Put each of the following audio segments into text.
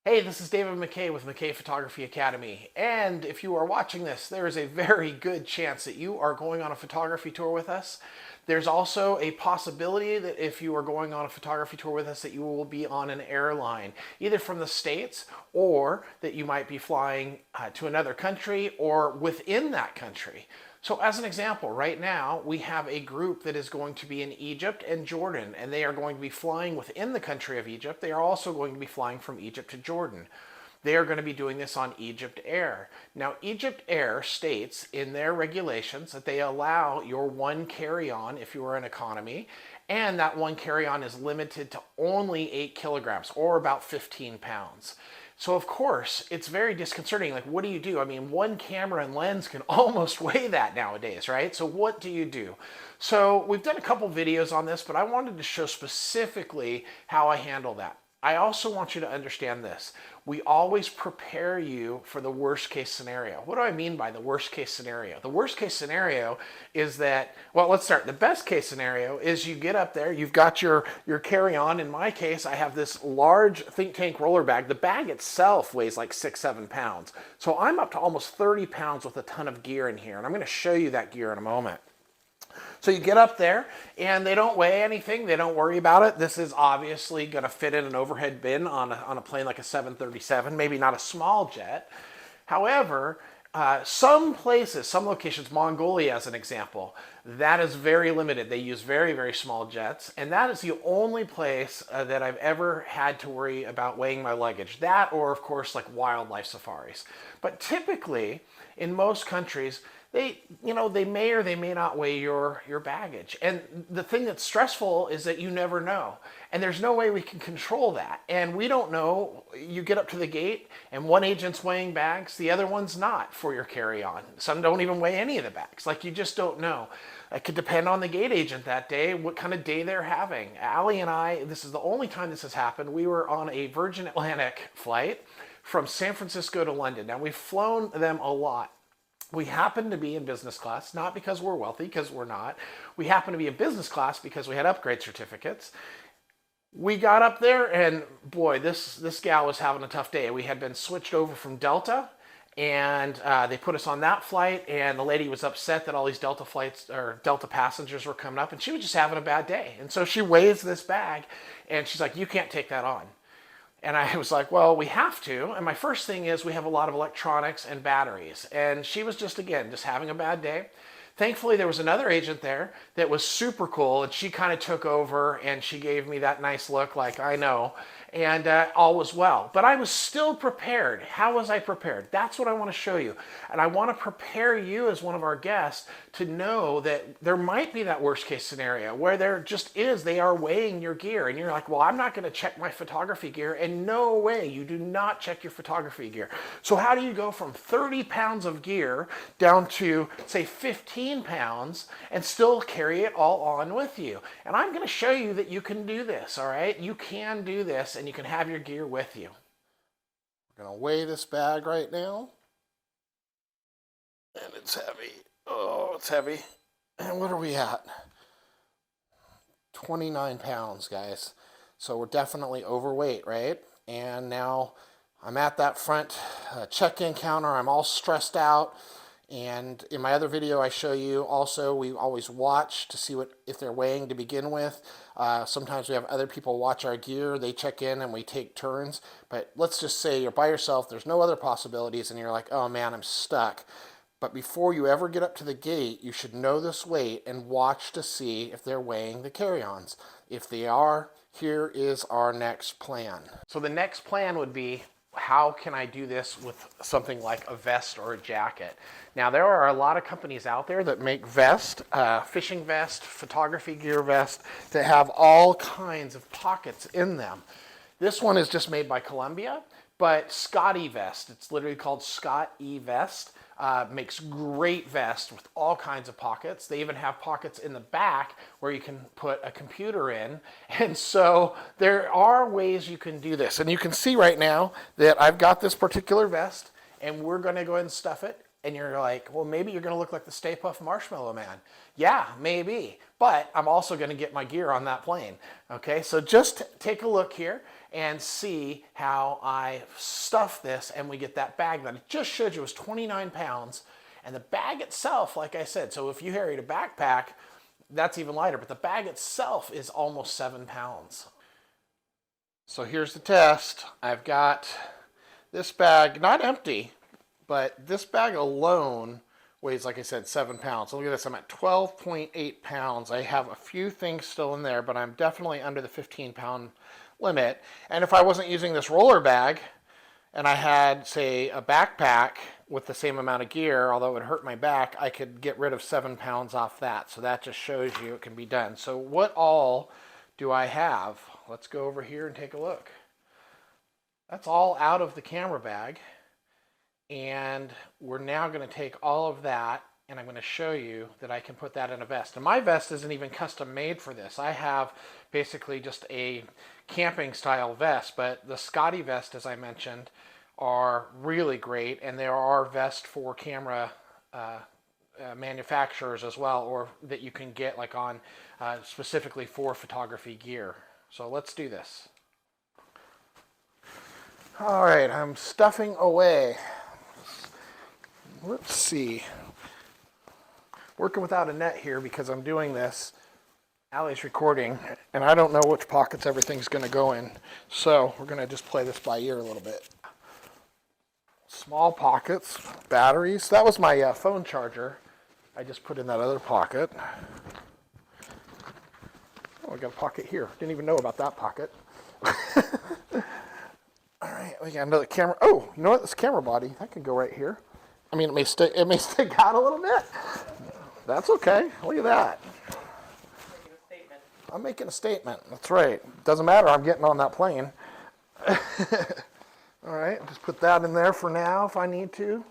Hey, this is David McKay with McKay Photography Academy. And if you are watching this, there is a very good chance that you are going on a photography tour with us. There's also a possibility that if you are going on a photography tour with us that you will be on an airline, either from the States or that you might be flying to another country or within that country. So as an example, right now we have a group that is going to be in Egypt and Jordan, and they are going to be flying within the country of Egypt. They are also going to be flying from Egypt to Jordan. They are going to be doing this on Egypt Air. Now, Egypt Air states in their regulations that they allow your one carry-on if you are an economy, and that one carry-on is limited to only 8 kilograms or about 15 pounds. So of course, it's very disconcerting. Like, what do you do? I mean, one camera and lens can almost weigh that nowadays, right? So what do you do? So we've done a couple videos on this, but I wanted to show specifically how I handle that. I also want you to understand this. We always prepare you for the worst case scenario. What do I mean by the worst case scenario? The worst case scenario is that, well, let's start. The best case scenario is you get up there, you've got your carry-on. In my case, I have this large think tank roller bag. The bag itself weighs like 6-7 pounds. So I'm up to almost 30 pounds with a ton of gear in here. And I'm going to show you that gear in a moment. So you get up there and they don't weigh anything. They don't worry about it. This is obviously going to fit in an overhead bin on a plane like a 737, maybe not a small jet. However, some places, some locations, Mongolia as an example, that is very limited. They use very, very small jets. And that is the only place that I've ever had to worry about weighing my luggage. That or, of course, like wildlife safaris. But typically, in most countries, they may or they may not weigh your baggage. And the thing that's stressful is that you never know. And there's no way we can control that. And we don't know. You get up to the gate and one agent's weighing bags, the other one's not for your carry-on. Some don't even weigh any of the bags. Like, you just don't know. It could depend on the gate agent that day, what kind of day they're having. Allie and I, this is the only time this has happened. We were on a Virgin Atlantic flight from San Francisco to London. Now, we've flown them a lot. We happen to be in business class, not because we're wealthy, because we're not. We happen to be in business class because we had upgrade certificates. We got up there and boy, this gal was having a tough day. We had been switched over from Delta and they put us on that flight, and the lady was upset that all these Delta flights or Delta passengers were coming up, and she was just having a bad day. And so she weighs this bag and she's like, "You can't take that on." And I was like, "Well, we have to." And my first thing is we have a lot of electronics and batteries. And she was just having a bad day. Thankfully, there was another agent there that was super cool, and she kind of took over and she gave me that nice look like, "I know," and all was well. But I was still prepared. How was I prepared? That's what I want to show you. And I want to prepare you as one of our guests to know that there might be that worst case scenario where there just is, they are weighing your gear. And you're like, "Well, I'm not going to check my photography gear." And no way, you do not check your photography gear. So how do you go from 30 pounds of gear down to, say, 15 pounds and still carry it all on with you? And I'm going to show you that you can do this, all right? You can do this and you can have your gear with you. We're going to weigh this bag right now. And it's heavy. Oh, it's heavy. And what are we at? 29 pounds, guys. So we're definitely overweight, right? And now I'm at that front check-in counter. I'm all stressed out. And in my other video, I show you also, we always watch to see if they're weighing to begin with. Sometimes we have other people watch our gear. They check in and we take turns. But let's just say you're by yourself. There's no other possibilities. And you're like, "Oh man, I'm stuck." But before you ever get up to the gate, you should know this weight and watch to see if they're weighing the carry-ons. If they are, here is our next plan. So the next plan would be, how can I do this with something like a vest or a jacket? Now, there are a lot of companies out there that make vest, fishing vest, photography gear vest, that have all kinds of pockets in them. This one is just made by Columbia, but Scott E-Vest, it's literally called Scott E-Vest, makes great vest with all kinds of pockets. They even have pockets in the back where you can put a computer in. And so there are ways you can do this. And you can see right now that I've got this particular vest and we're going to go ahead and stuff it. And you're like, "Well, maybe you're going to look like the Stay Puft Marshmallow Man." Yeah, maybe. But I'm also going to get my gear on that plane. Okay, so just take a look here. and see how I stuff this and we get that bag that I just showed you was 29 pounds. And the bag itself, like I said, so if you carried a backpack, that's even lighter, but the bag itself is almost 7 pounds. So here's the test. I've got this bag, not empty, but this bag alone weighs, like I said, 7 pounds. So look at this, I'm at 12.8 pounds. I have a few things still in there, but I'm definitely under the 15-pound limit. And if I wasn't using this roller bag, and I had, say, a backpack with the same amount of gear, although it would hurt my back, I could get rid of 7 pounds off that. So that just shows you it can be done. So what all do I have? Let's go over here and take a look. That's all out of the camera bag. And we're now going to take all of that, and I'm going to show you that I can put that in a vest. And my vest isn't even custom made for this. I have basically just a camping style vest, but the Scotty vest, as I mentioned, are really great, and there are vests for camera manufacturers as well, or that you can get like on specifically for photography gear. So let's do this. All right, I'm stuffing away. Let's see. Working without a net here because I'm doing this. Allie's recording, and I don't know which pockets everything's going to go in. So we're going to just play this by ear a little bit. Small pockets, batteries. That was my phone charger. I just put in that other pocket. Oh, I got a pocket here. Didn't even know about that pocket. All right, we got another camera. Oh, you know what? This camera body, that can go right here. I mean, it may stick out a little bit. That's okay. Look at that. I'm making a statement. That's right. Doesn't matter. I'm getting on that plane. All right. Just put that in there for now if I need to,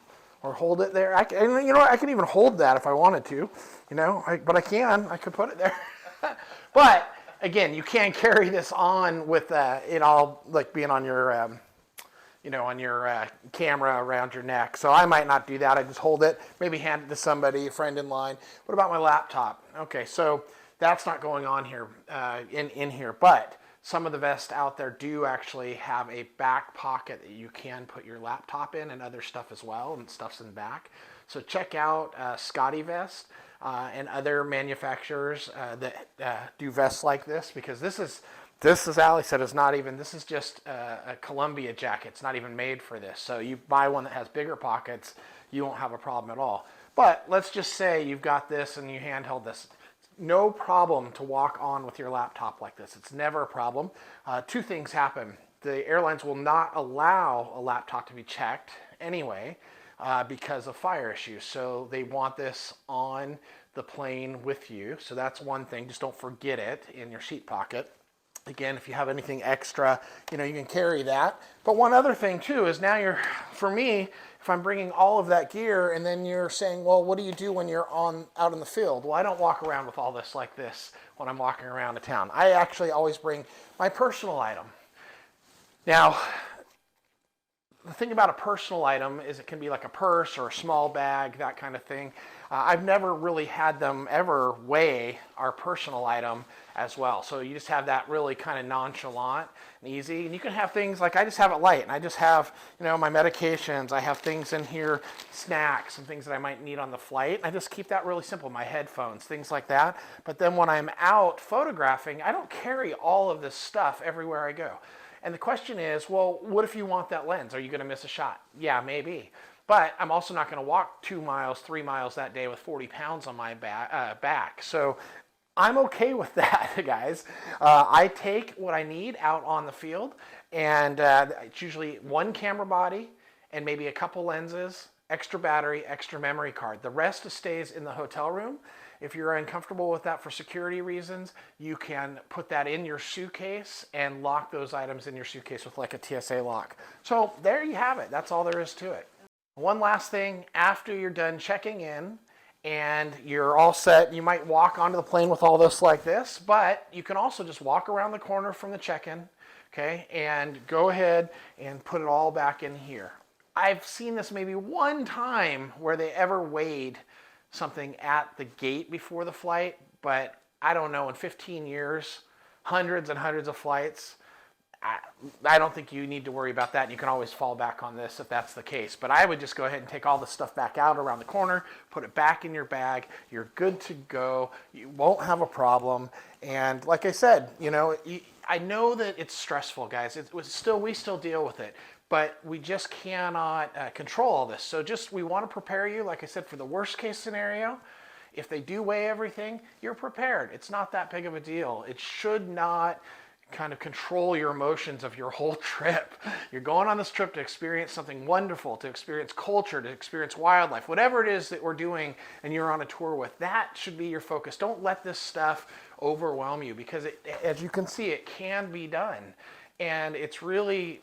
or hold it there. I can even hold that if I wanted to. But I can. I could put it there. But again, you can't carry this on with it all like being on your, on your camera around your neck. So I might not do that. I just hold it, maybe hand it to somebody, a friend in line. What about my laptop? Okay, so that's not going on here, in here. But some of the vests out there do actually have a back pocket that you can put your laptop in and other stuff as well, and stuff's in the back. So check out Scotty Vest and other manufacturers that do vests like this, because this is, as Ali said, this is just a Columbia jacket. It's not even made for this. So you buy one that has bigger pockets, you won't have a problem at all. But let's just say you've got this and you handheld this. No problem to walk on with your laptop like this. It's never a problem. Two things happen. The airlines will not allow a laptop to be checked anyway because of fire issues. So they want this on the plane with you. So that's one thing. Just don't forget it in your seat pocket. Again, if you have anything extra, you can carry that. But one other thing too is now for me, if I'm bringing all of that gear and then you're saying, well, what do you do when you're out in the field? Well, I don't walk around with all this like this when I'm walking around the town. I actually always bring my personal item. Now, the thing about a personal item is it can be like a purse or a small bag, that kind of thing. I've never really had them ever weigh our personal item as well. So you just have that really kind of nonchalant and easy. And you can have things like, I just have it light, and I just have, my medications. I have things in here, snacks and things that I might need on the flight. I just keep that really simple, my headphones, things like that. But then when I'm out photographing, I don't carry all of this stuff everywhere I go. And the question is, well, what if you want that lens? Are you going to miss a shot? Yeah, maybe. But I'm also not going to walk 2 miles, 3 miles that day with 40 pounds on my back. So I'm okay with that, guys. I take what I need out on the field, and it's usually one camera body and maybe a couple lenses, extra battery, extra memory card. The rest stays in the hotel room. If you're uncomfortable with that for security reasons, you can put that in your suitcase and lock those items in your suitcase with like a TSA lock. So there you have it. That's all there is to it. One last thing, after you're done checking in and you're all set, you might walk onto the plane with all this like this, but you can also just walk around the corner from the check-in, okay, and go ahead and put it all back in here. I've seen this maybe one time where they ever weighed something at the gate before the flight, but I don't know, in 15 years, hundreds and hundreds of flights, I don't think you need to worry about that. You can always fall back on this if that's the case. But I would just go ahead and take all the stuff back out around the corner, put it back in your bag. You're good to go. You won't have a problem. And like I said, I know that it's stressful, guys. We still deal with it. But we just cannot control all this. So we want to prepare you, like I said, for the worst case scenario. If they do weigh everything, you're prepared. It's not that big of a deal. It should not kind of control your emotions of your whole trip. You're going on this trip to experience something wonderful, to experience culture, to experience wildlife, whatever it is that we're doing and you're on a tour with. That should be your focus. Don't let this stuff overwhelm you, because as you can see, it can be done. And it's really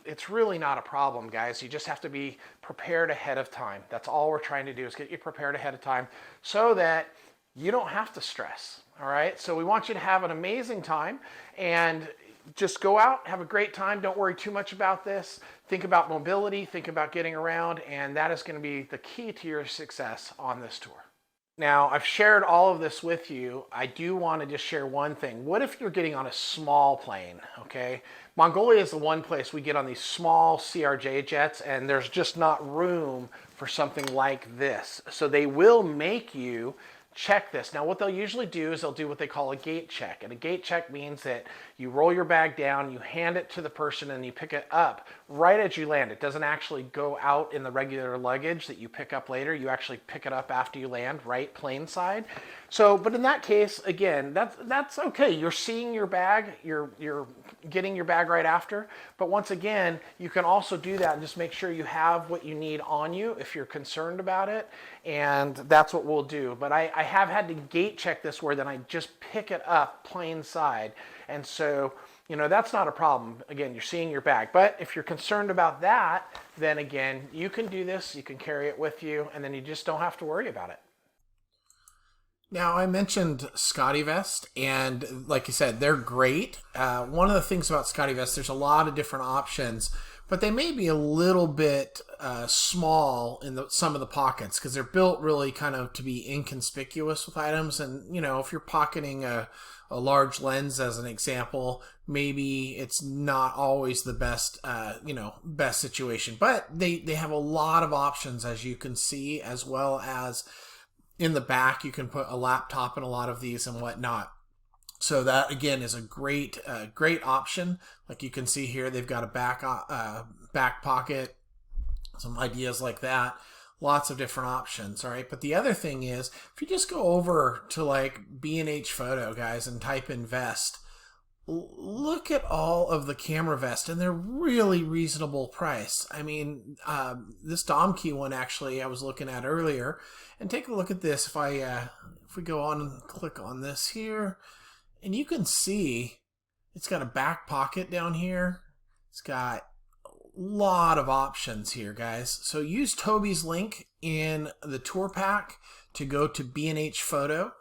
not a problem, guys. You just have to be prepared ahead of time. That's all we're trying to do, is get you prepared ahead of time so that you don't have to stress. All right. So we want you to have an amazing time, and just go out, have a great time. Don't worry too much about this. Think about mobility, think about getting around, and that is going to be the key to your success on this tour. Now, I've shared all of this with you. I do want to just share one thing. What if you're getting on a small plane, okay? Mongolia is the one place we get on these small CRJ jets, and there's just not room for something like this. So they will make you check this. Now, what they'll usually do is they'll do what they call a gate check. And a gate check means that you roll your bag down, you hand it to the person, and you pick it up right as you land. It doesn't actually go out in the regular luggage that you pick up later. You actually pick it up after you land, right plane side. So, but in that case, again, that's okay. You're seeing your bag, you're getting your bag right after. But once again, you can also do that and just make sure you have what you need on you if you're concerned about it. And that's what we'll do. But I have had to gate check this where then I just pick it up plane side. And so, that's not a problem. Again, you're seeing your bag. But if you're concerned about that, then again, you can do this. You can carry it with you, and then you just don't have to worry about it. Now, I mentioned ScottyVest, and like you said, they're great. One of the things about ScottyVest, there's a lot of different options, but they may be a little bit small in some of the pockets because they're built really kind of to be inconspicuous with items. And, if you're pocketing a large lens, as an example, maybe it's not always the best, best situation. But they have a lot of options, as you can see, as well as in the back, you can put a laptop in a lot of these and whatnot. So that, again, is a great option. Like you can see here, they've got a back pocket, some ideas like that. Lots of different options, all right? But the other thing is, if you just go over to like B&H Photo, guys, and type in vest, look at all of the camera vests, and they're really reasonable price. I mean, this Domkey one, actually, I was looking at earlier. And take a look at this. If we go on and click on this here, and you can see it's got a back pocket down here. It's got a lot of options here, guys. So use Toby's link in the tour pack to go to B&H Photo.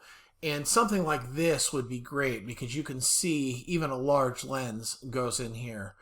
And something like this would be great because you can see even a large lens goes in here.